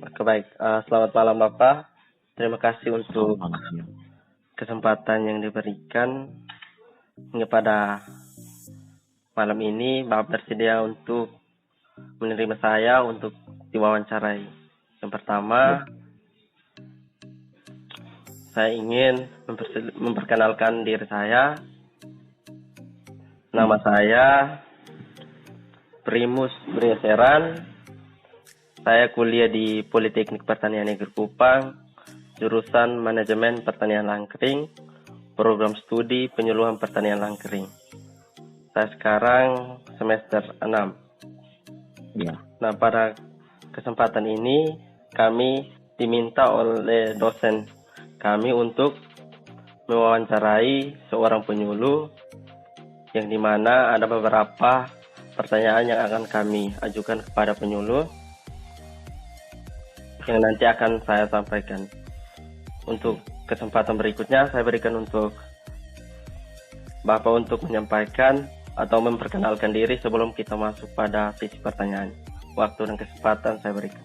Oke, baik. Selamat malam Bapak. Terima kasih untuk Selamat malam. Ya. kesempatan yang diberikan hingga pada malam ini. Bapak bersedia untuk menerima saya untuk diwawancarai. Yang pertama, saya ingin memperkenalkan diri saya. Nama saya Primus Brieseran. Saya kuliah di Politeknik Pertanian Negeri Kupang, jurusan Manajemen Pertanian Langkring, program studi penyuluhan pertanian Langkring. Saya sekarang semester 6. Ya. Nah, pada kesempatan ini kami diminta oleh dosen kami untuk mewawancarai seorang penyuluh, yang dimana ada beberapa pertanyaan yang akan kami ajukan kepada penyuluh yang nanti akan saya sampaikan. Untuk kesempatan berikutnya saya berikan untuk Bapak untuk menyampaikan atau memperkenalkan diri sebelum kita masuk pada sesi pertanyaan. Waktu dan kesempatan saya berikan.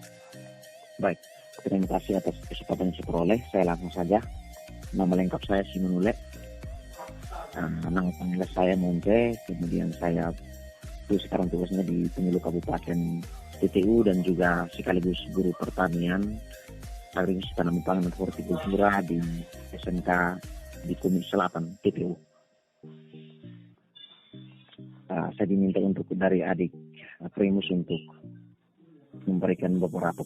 Baik, terima kasih atas kesempatan yang saya peroleh. Saya langsung saja. Nama lengkap saya Simonule. Nama panggilan saya Monte. Kemudian saya sekarang tugasnya di Penyuluh Kabupaten TTU dan juga sekaligus guru pertanian agrarian tanaman pangan dan hortikultura di SMK di Kuning Selatan TTU. Saya diminta untuk dari adik Primus untuk memberikan beberapa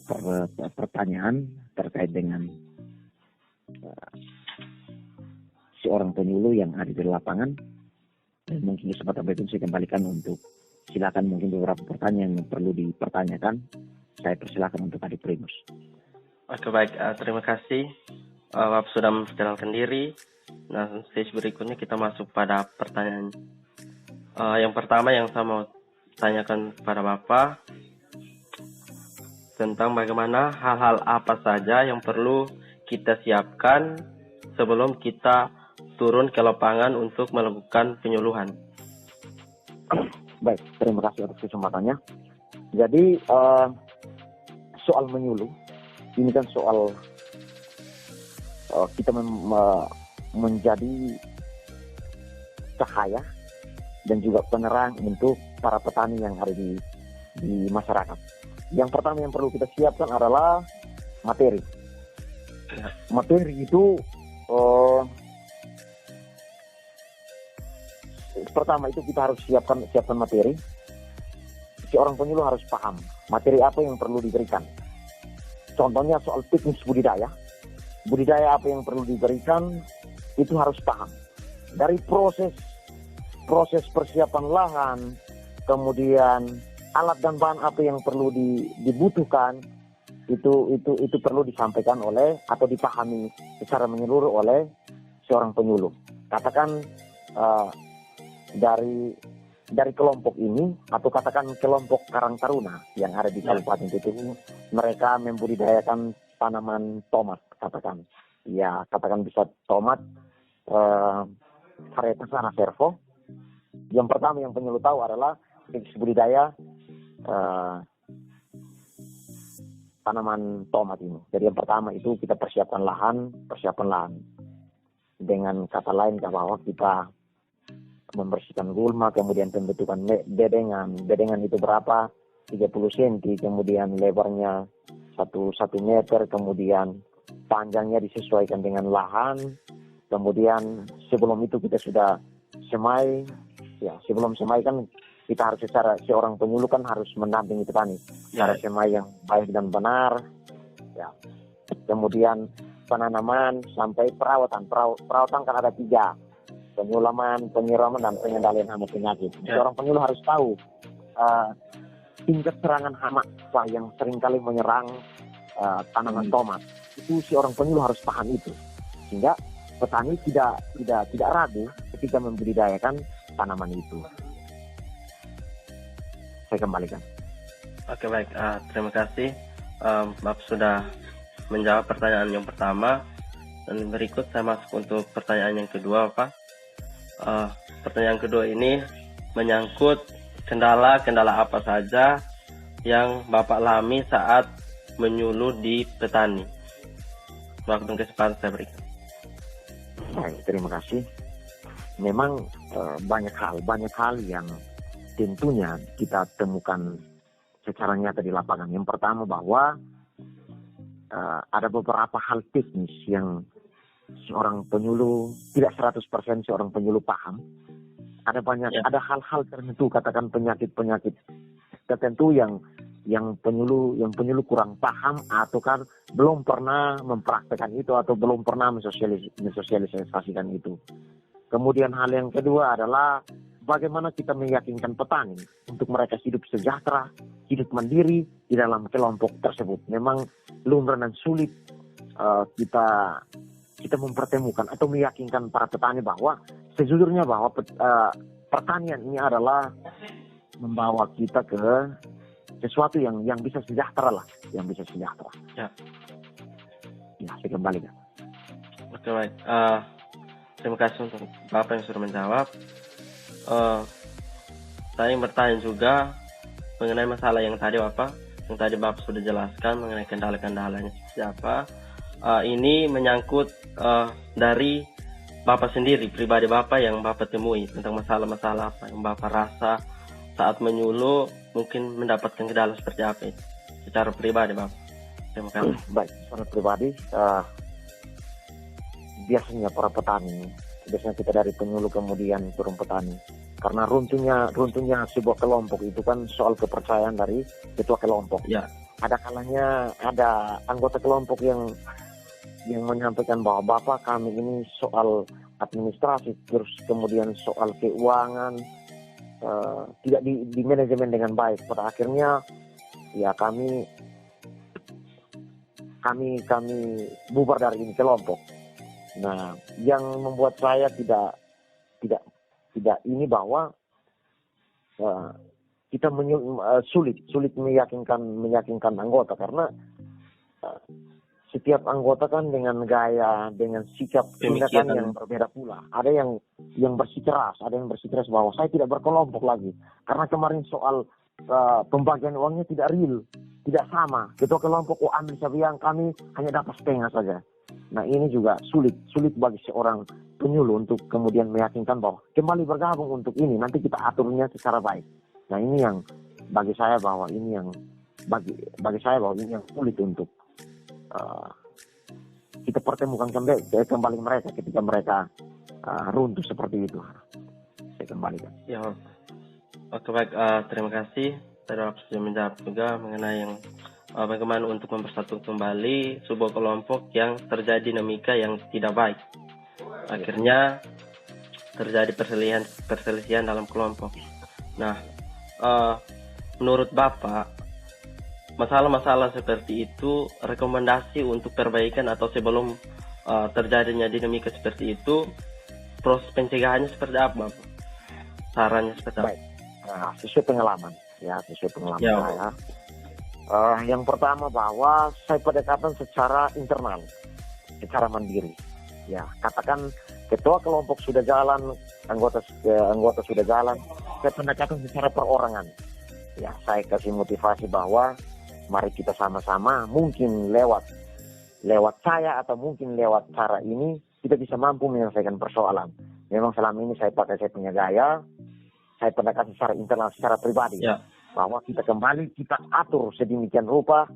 pertanyaan terkait dengan seorang penyuluh yang ada di lapangan. Dan mungkin kesempatan berikutnya saya kembalikan untuk silakan mungkin beberapa pertanyaan yang perlu dipertanyakan. Saya persilakan untuk adik Primus. Oke, baik. Terima kasih Bapak sudah memperkenalkan diri. Nah, sesi berikutnya kita masuk pada pertanyaan. Yang pertama yang saya mau tanyakan kepada Bapak tentang bagaimana hal-hal apa saja yang perlu kita siapkan sebelum kita turun ke lapangan untuk melakukan penyuluhan. Baik, terima kasih atas kesempatannya. Jadi soal menyuluh ini kan soal kita menjadi cahaya dan juga penerang untuk para petani yang ada di masyarakat. Yang pertama yang perlu kita siapkan adalah materi. Materi itu pertama itu kita harus siapkan materi. Seorang penyuluh harus paham materi apa yang perlu diberikan. Contohnya soal teknis budidaya apa yang perlu diberikan itu harus paham. Dari proses persiapan lahan, kemudian alat dan bahan apa yang perlu dibutuhkan, itu perlu disampaikan oleh atau dipahami secara menyeluruh oleh seorang penyuluh. Katakan dari kelompok ini atau katakan kelompok Karang Taruna yang ada di Kabupaten TTU, mereka membudidayakan tanaman tomat, katakan bisa tomat varietas Ana Servo. Yang pertama yang penyuluh tahu adalah teknis budidaya tanaman tomat ini. Jadi yang pertama itu kita persiapan lahan. Dengan kata lain bahwa kita membersihkan gulma, kemudian pembentukan bedengan. Bedengan itu berapa? 30 cm, kemudian lebarnya 1 meter, kemudian panjangnya disesuaikan dengan lahan. Kemudian sebelum itu kita sudah semai. Ya, sebelum semai kan kita harus seorang penyuluh kan harus mendampingi petani cara semai yang baik dan benar. Ya. Kemudian penanaman sampai perawatan. Perawatan kan ada 3. Penyulaman, penyiraman, dan pengendalian hama penyakit. Seorang penyuluh harus tahu tingkat serangan hama yang seringkali menyerang tanaman tomat. Itu seorang penyuluh harus paham itu. Sehingga petani tidak ragu ketika membudidayakan tanaman itu. Saya kembalikan. Oke, baik. Terima kasih. Bapak sudah menjawab pertanyaan yang pertama. Dan berikut saya masuk untuk pertanyaan yang kedua, Pak. Pertanyaan kedua ini menyangkut kendala apa saja yang Bapak alami saat menyuluh di petani. Waktu dan kesempatan saya berikan. Baik, terima kasih. Memang banyak hal yang tentunya kita temukan secara nyata di lapangan. Yang pertama bahwa ada beberapa hal teknis yang seorang penyuluh tidak 100% seorang penyuluh paham. Ada hal-hal tertentu, katakan penyakit-penyakit tertentu yang penyuluh kurang paham atau kan belum pernah mempraktekkan itu atau belum pernah mensosialisasikan itu. Kemudian hal yang kedua adalah bagaimana kita meyakinkan petani untuk mereka hidup sejahtera, hidup mandiri di dalam kelompok tersebut. Memang lumrah dan sulit kita mempertemukan atau meyakinkan para petani bahwa sejujurnya bahwa pertanian ini adalah membawa kita ke sesuatu yang bisa sejahtera lah, yang bisa sejahtera. Ya, saya kembalikan. Oke, baik. Terima kasih untuk Bapak yang sudah menjawab. Saya ingin bertanya juga mengenai masalah yang tadi Bapak sudah jelaskan mengenai kendala-kendalanya seperti apa. Ini menyangkut dari Bapak sendiri, pribadi Bapak yang Bapak temui tentang masalah-masalah apa yang Bapak rasa saat menyuluh mungkin mendapatkan kendala seperti apa itu secara pribadi Bapak. Terima kasih. Baik, secara pribadi biasanya para petani, biasanya kita dari penyuluh kemudian turun petani, karena runtuhnya sebuah kelompok itu kan soal kepercayaan dari ketua kelompok. Ya. Ada kalanya ada anggota kelompok yang menyampaikan bahwa Bapak kami ini soal administrasi, terus kemudian soal keuangan tidak di manajemen dengan baik. Pada akhirnya ya kami bubar dari ini kelompok. Nah, yang membuat saya tidak ini bahwa kita sulit meyakinkan anggota, karena setiap anggota kan dengan gaya, dengan sikap tindakan yang berbeda pula. Ada yang bersikeras, ada yang bersikeras bahwa saya tidak berkelompok lagi. Karena kemarin soal pembagian uangnya tidak real, tidak sama. Ketua kelompok ambil sebiang, kami hanya dapat setengah saja. Nah, ini juga sulit bagi seorang penyuluh untuk kemudian meyakinkan bahwa kembali bergabung untuk ini, nanti kita aturnya secara baik. Nah, ini yang bagi saya bahwa ini yang sulit untuk kita pertemukan kembali mereka ketika mereka runtuh seperti itu. Saya kembalikan. Ya, oke, baik. Terima kasih. Saya sudah menjawab juga mengenai yang bagaimana untuk mempersatukan kembali sebuah kelompok yang terjadi dinamika yang tidak baik. Akhirnya terjadi perselisihan dalam kelompok. Nah, menurut Bapak, masalah-masalah seperti itu, rekomendasi untuk perbaikan atau sebelum terjadinya dinamika seperti itu, proses pencegahannya seperti apa, Bapak? Sarannya seperti apa? Baik. Nah, sesuai pengalaman Ya. saya. Yang pertama bahwa saya pendekatan secara internal, secara mandiri. Ya, katakan ketua kelompok sudah jalan, anggota sudah jalan, saya pendekatan secara perorangan. Ya, saya kasih motivasi bahwa mari kita sama-sama, mungkin lewat saya atau mungkin lewat cara ini kita bisa mampu menyelesaikan persoalan. Memang selama ini saya punya gaya, saya pendekatan secara internal, secara pribadi. Ya. Bahwa kita kembali, kita atur sedemikian rupa,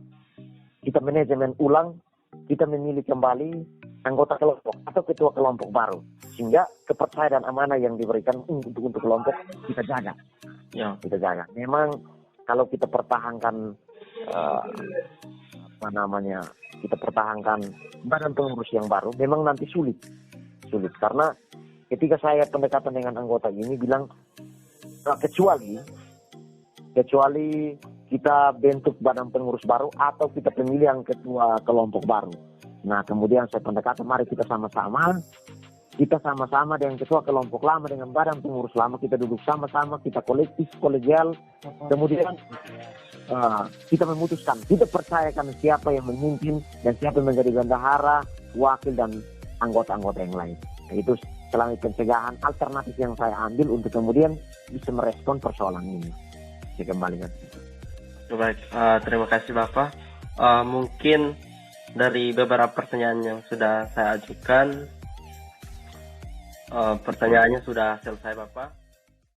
kita manajemen ulang, kita memilih kembali anggota kelompok atau ketua kelompok baru, sehingga kepercayaan dan amanah yang diberikan untuk kelompok kita jaga. Ya. Kita jaga. Memang kalau kita pertahankan kita pertahankan badan pengurus yang baru, memang nanti sulit karena ketika saya pendekatan dengan anggota ini bilang kecuali kita bentuk badan pengurus baru atau kita pemilihan ketua kelompok baru. Nah, kemudian saya pendekatan, mari kita sama-sama dengan ketua kelompok lama, dengan badan pengurus lama, kita duduk sama-sama, kita kolegial, kemudian kita memutuskan, kita percayakan siapa yang memimpin dan siapa yang menjadi bendahara, wakil dan anggota-anggota yang lain. Nah, itu selama pencegahan alternatif yang saya ambil untuk kemudian bisa merespon persoalan ini. Saya kembalikan. Baik, terima kasih Bapak. Mungkin dari beberapa pertanyaan yang sudah saya ajukan, pertanyaannya sudah selesai, Bapak.